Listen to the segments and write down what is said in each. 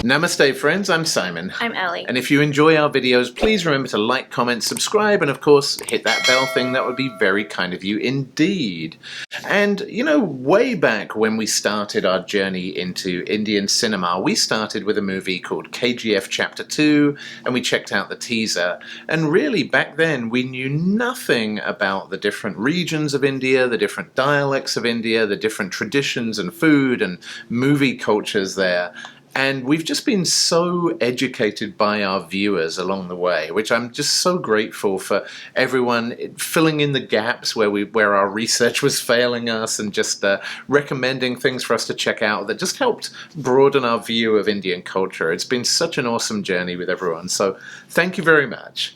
Namaste friends, I'm Simon. I'm Ellie. And if you enjoy our videos, please remember to like, comment, subscribe, and of course, hit that bell thing. That would be very kind of you indeed. And, you know, way back when we started our journey into Indian cinema, we started with a movie called KGF Chapter 2, and we checked out the teaser. And really, back then, we knew nothing about the different regions of India, the different dialects of India, the different traditions and food and movie cultures there. And we've just been so educated by our viewers along the way, which I'm just so grateful for everyone filling in the gaps where our research was failing us and just recommending things for us to check out that just helped broaden our view of Indian culture. It's been such an awesome journey with everyone, so thank you very much.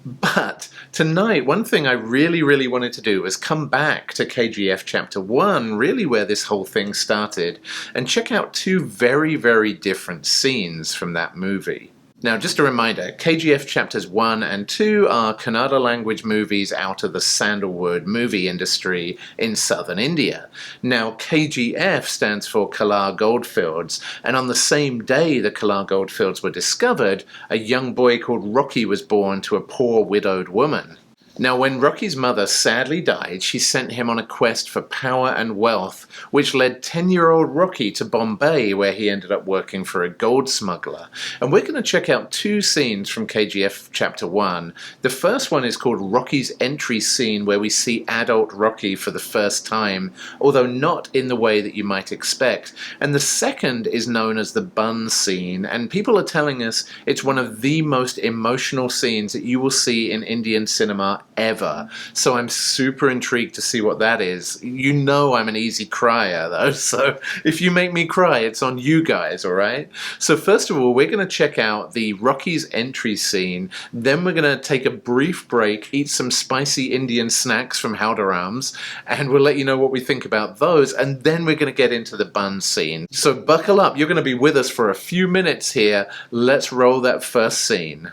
But tonight, one thing I really wanted to do was come back to KGF Chapter 1, really where this whole thing started, and check out two very different scenes from that movie. Now, just a reminder, KGF Chapters 1 and 2 are Kannada language movies out of the sandalwood movie industry in southern India. Now, KGF stands for Kalar Goldfields, and on the same day the Kalar Goldfields were discovered, a young boy called Rocky was born to a poor widowed woman. Now, when Rocky's mother sadly died, she sent him on a quest for power and wealth, which led 10-year-old Rocky to Bombay, where he ended up working for a gold smuggler. And we're going to check out two scenes from KGF Chapter 1. The first one is called Rocky's entry scene, where we see adult Rocky for the first time, although not in the way that you might expect. And the second is known as the Bun Scene, and people are telling us it's one of the most emotional scenes that you will see in Indian cinema ever. So I'm super intrigued to see what that is. You know I'm an easy crier though, so if you make me cry, it's on you guys, alright? So first of all, we're going to check out the Rocky's entry scene, then we're going to take a brief break, eat some spicy Indian snacks from Haldiram's, and we'll let you know what we think about those, and then we're going to get into the Bun Scene. So buckle up, you're going to be with us for a few minutes here. Let's roll that first scene.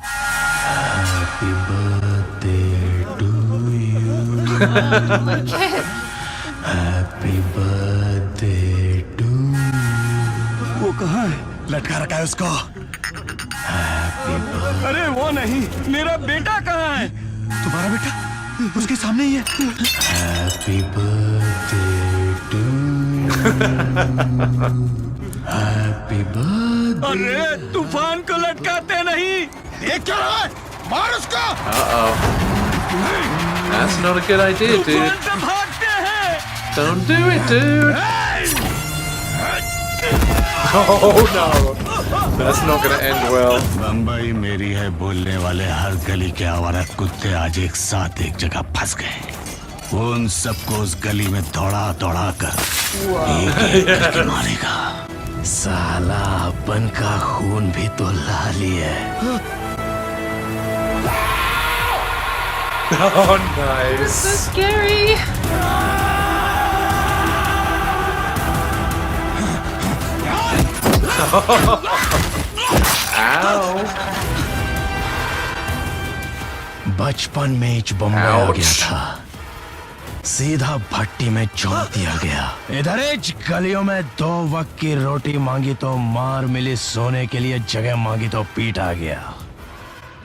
Happy birthday to you. Happy birthday to you. वो कहाँ है? लटका रखा है उसको. Happy birthday. अरे वो नहीं, मेरा बेटा कहाँ है? तुम्हारा बेटा? उसके सामने ही है. Happy birthday to you. Happy birthday. अरे तूफान को लटकाते नहीं. देख क्या रहा है? मार उसको. That's not a good idea, dude. तूफान से भागते हैं. Don't do it, dude. Oh no, that's not going to end well. Bombay मेरी है बोलने वाले हर गली के आवारा कुत्ते आज एक साथ एक जगह फंस गए. उन सबको उस गली में दौड़ा कर एक करके मारेगा. साला अपन का खून भी तो लाली है. Oh, nice. So scary. Ow. बचपन में इच बम्बई आ गया था. सीधा भट्टी में झोंक दिया गया. इधर इच गलियों में 2 वक्त की रोटी मांगी तो मार मिली, सोने के लिए जगह मांगी तो पीटा गया.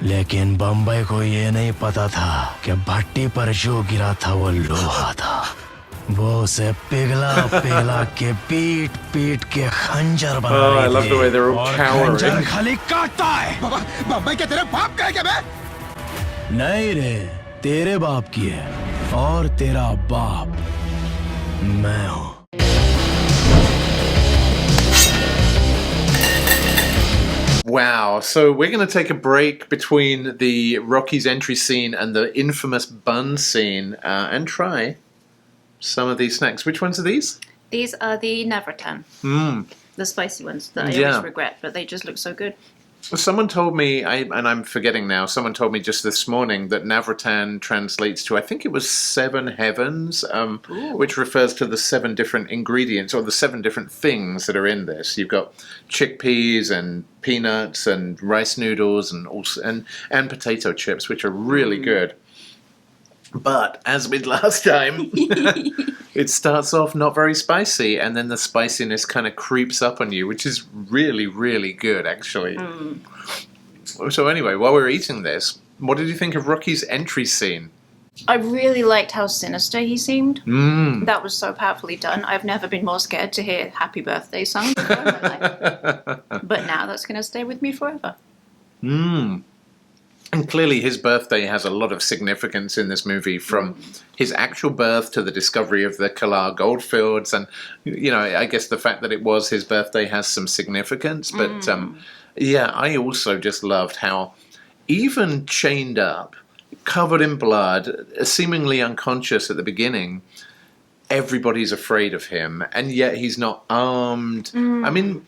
लेकिन बम्बई को ये नहीं पता था कि भट्टी पर जो गिरा था वो लोहा था. वो उसे पिघला के पीट के खंजर बना रहे थे. और खंजर खाली काटता है. बम्बई के तेरे बाप का है क्या बे? नहीं रे, तेरे बाप की है, और तेरा बाप मैं हूँ. Wow, so we're going to take a break between the Rocky's entry scene and the infamous Bun Scene and try some of these snacks. Which ones are these? These are the navratan. The spicy ones that I always regret, but they just look so good. Someone told me, and I'm forgetting now, someone told me just this morning that Navratan translates to, I think it was 7 heavens, which refers to the 7 different ingredients, or the 7 different things that are in this. You've got chickpeas and peanuts and rice noodles and potato chips, which are really good. But as with last time, it starts off not very spicy, and then the spiciness kind of creeps up on you, which is really, really good, actually. So anyway, while we were eating this, what did you think of Rocky's entry scene? I really liked how sinister he seemed. That was so powerfully done. I've never been more scared to hear Happy Birthday sung before in my life. But now that's going to stay with me forever. And clearly his birthday has a lot of significance in this movie, from his actual birth to the discovery of the Kalar goldfields. And, you know, I guess the fact that it was his birthday has some significance. But, yeah, I also just loved how even chained up, covered in blood, seemingly unconscious at the beginning, everybody's afraid of him, and yet he's not armed. I mean,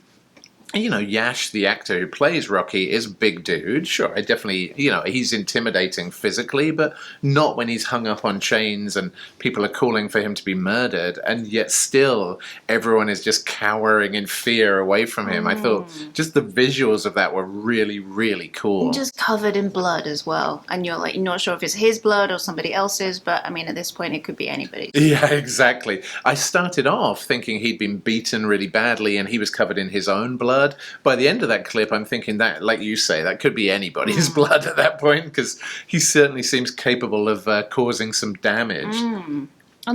you know, Yash, the actor who plays Rocky, is a big dude. Sure, I definitely, you know, he's intimidating physically, but not when he's hung up on chains and people are calling for him to be murdered, and yet still everyone is just cowering in fear away from him. I thought just the visuals of that were really, really cool. Just covered in blood as well. And you're like, you're not sure if it's his blood or somebody else's, but I mean, at this point, it could be anybody's. Yeah, exactly. I started off thinking he'd been beaten really badly and he was covered in his own blood. By the end of that clip, I'm thinking that, like you say, that could be anybody's blood at that point, because he certainly seems capable of causing some damage. And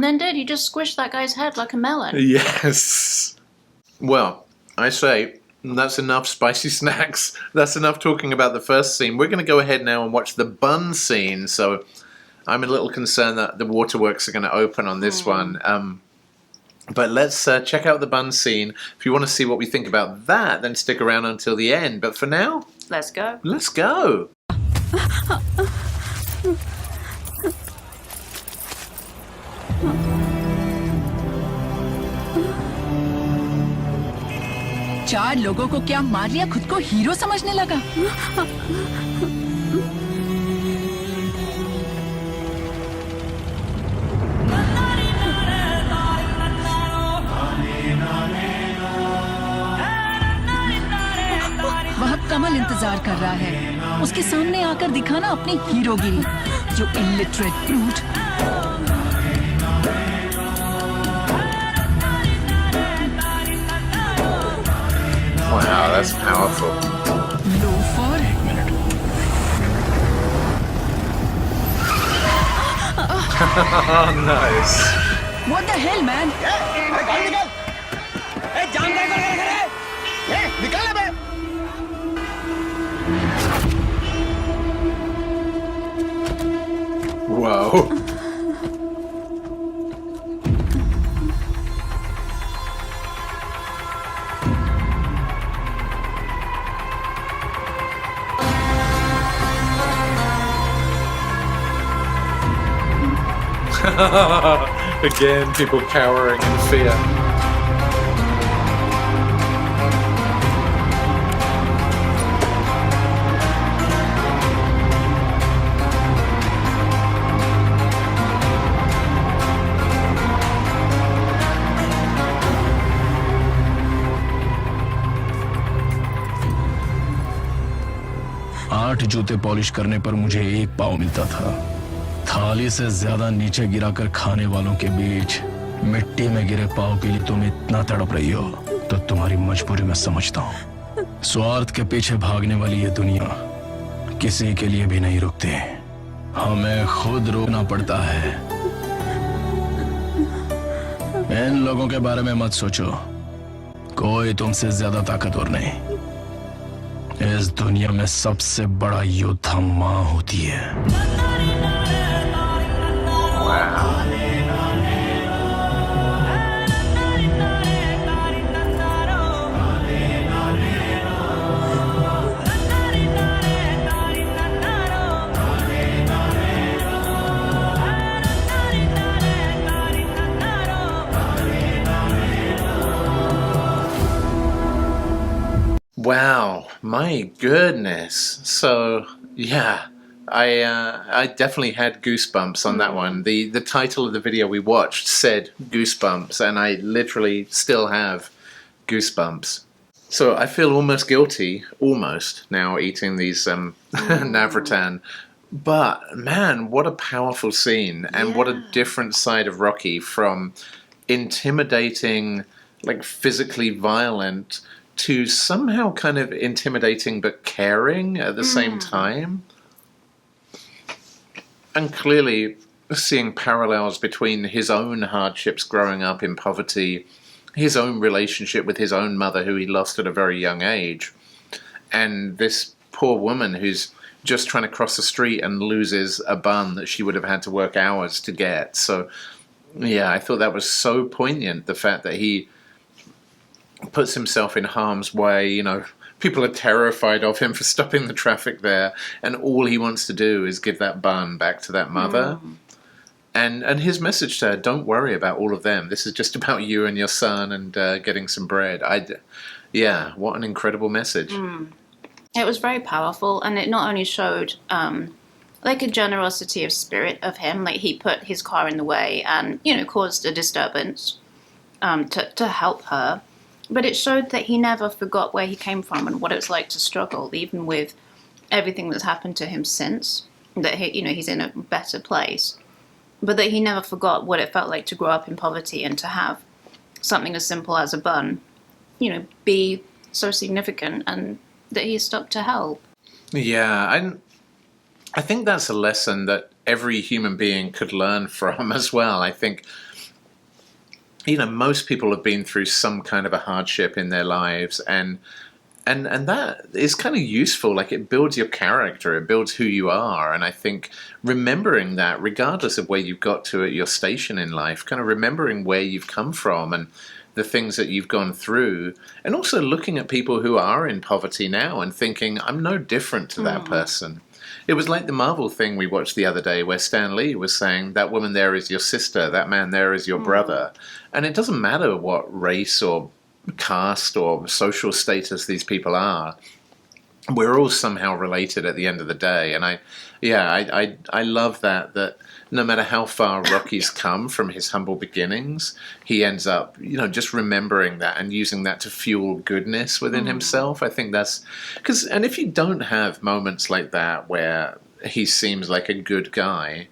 then he just squished that guy's head like a melon. Yes. Well, I say that's enough spicy snacks. That's enough talking about the first scene. We're going to go ahead now and watch the Bun Scene. So I'm a little concerned that the waterworks are going to open on this one. But let's check out the Bun Scene. If you want to see what we think about that, then stick around until the end. But for now, let's go. Let's go. चार लोगों को क्या मार लिया, खुद को hero समझने लगा। कमल इंतजार कर रहा है, उसके सामने आकर दिखाना अपनी हीरोगिरी, जो illiterate brute. Wow, that's powerful. Loafer. एक minute. Nice. What the hell, man? Whoa. Again, people cowering in fear. आठ जूते पॉलिश करने पर मुझे एक पाव मिलता था। थाली से ज्यादा नीचे गिराकर खाने वालों के बीच मिट्टी में गिरे पाव के लिए तुम इतना तड़प रही हो, तो तुम्हारी मजबूरी मैं समझता हूँ। स्वार्थ के पीछे भागने वाली ये दुनिया किसी के लिए भी नहीं रुकती, हमें खुद रोकना पड़ता है। इन लोगों के बारे में मत सोचो, कोई तुमसे ज्यादा ताकतवर नहीं। इस दुनिया में सबसे बड़ा योद्धा माँ होती है। Wow, my goodness. So, yeah, I definitely had goosebumps on that one. The title of the video we watched said goosebumps, and I literally still have goosebumps. So I feel almost guilty, almost, now eating these navratan. But man, what a powerful scene, and what a different side of Rocky from intimidating, like physically violent, to somehow kind of intimidating but caring at the same time. And clearly seeing parallels between his own hardships growing up in poverty, his own relationship with his own mother who he lost at a very young age, and this poor woman who's just trying to cross the street and loses a bun that she would have had to work hours to get. So, yeah, I thought that was so poignant, the fact that he puts himself in harm's way. You know, people are terrified of him for stopping the traffic there, and all he wants to do is give that bun back to that mother. And his message to her, don't worry about all of them. This is just about you and your son and getting some bread. Yeah, what an incredible message. It was very powerful, and it not only showed like a generosity of spirit of him, like he put his car in the way and, you know, caused a disturbance to help her, but it showed that he never forgot where he came from and what it was like to struggle, even with everything that's happened to him since, that he, you know, he's in a better place, but that he never forgot what it felt like to grow up in poverty and to have something as simple as a bun, you know, be so significant, and that he stopped to help. Yeah, I think that's a lesson that every human being could learn from as well. I think, you know, most people have been through some kind of a hardship in their lives, and that is kind of useful. Like, it builds your character, it builds who you are, and I think remembering that, regardless of where you've got to at your station in life, kind of remembering where you've come from and the things that you've gone through, and also looking at people who are in poverty now and thinking, I'm no different to that person. It was like the Marvel thing we watched the other day where Stan Lee was saying, that woman there is your sister, that man there is your brother. And it doesn't matter what race or caste or social status these people are. We're all somehow related at the end of the day. And I love that no matter how far Rocky's come from his humble beginnings, he ends up, you know, just remembering that and using that to fuel goodness within himself. I think that's and if you don't have moments like that where he seems like a good guy,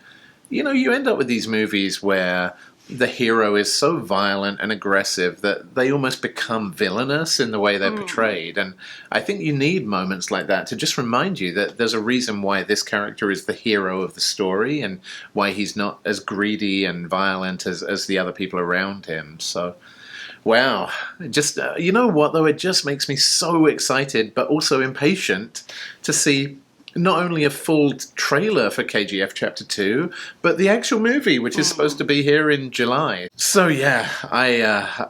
you know, you end up with these movies where the hero is so violent and aggressive that they almost become villainous in the way they're portrayed. And I think you need moments like that to just remind you that there's a reason why this character is the hero of the story and why he's not as greedy and violent as the other people around him. So, wow. Just, you know what, though? It just makes me so excited, but also impatient to see not only a full trailer for KGF Chapter 2, but the actual movie, which is supposed to be here in July. So yeah,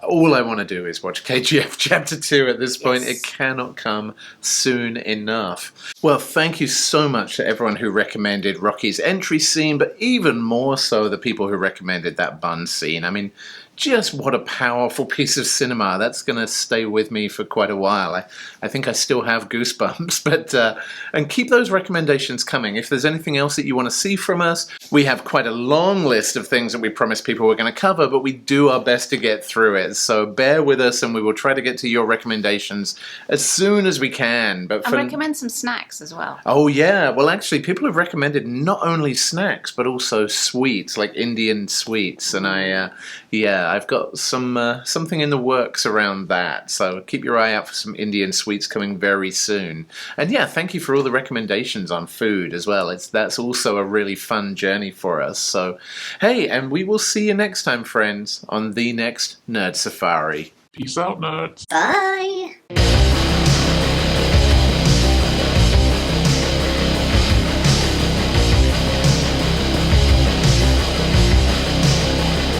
all I want to do is watch KGF Chapter 2 at this point. It cannot come soon enough. Well, thank you so much to everyone who recommended Rocky's entry scene, but even more so the people who recommended that Bun scene. I mean, just what a powerful piece of cinema. That's going to stay with me for quite a while. I think I still have goosebumps, but and keep those recommendations coming. If there's anything else that you want to see from us, we have quite a long list of things that we promise people we're going to cover, but we do our best to get through it. So bear with us, and we will try to get to your recommendations as soon as we can. But and recommend some snacks as well. Oh yeah, well actually people have recommended not only snacks but also sweets, like Indian sweets, and I've got something in the works around that, so keep your eye out for some Indian sweets coming very soon. And yeah, thank you for all the recommendations on food as well. That's also a really fun journey for us. So hey, and we will see you next time, friends, on the next Nerd Safari. Peace out, nerds. Bye!